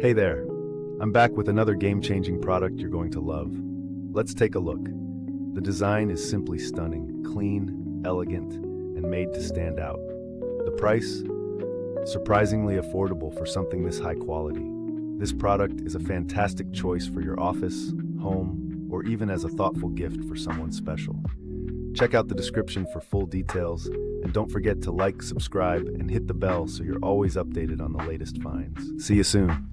Hey there, I'm back with another game-changing product you're going to love. Let's take a look. The design is simply stunning, clean, elegant, and made to stand out. The price? Surprisingly affordable for something this high quality. This product is a fantastic choice for your office, home, or even as a thoughtful gift for someone special. Check out the description for full details, and don't forget to like, subscribe, and hit the bell so you're always updated on the latest finds. See you soon.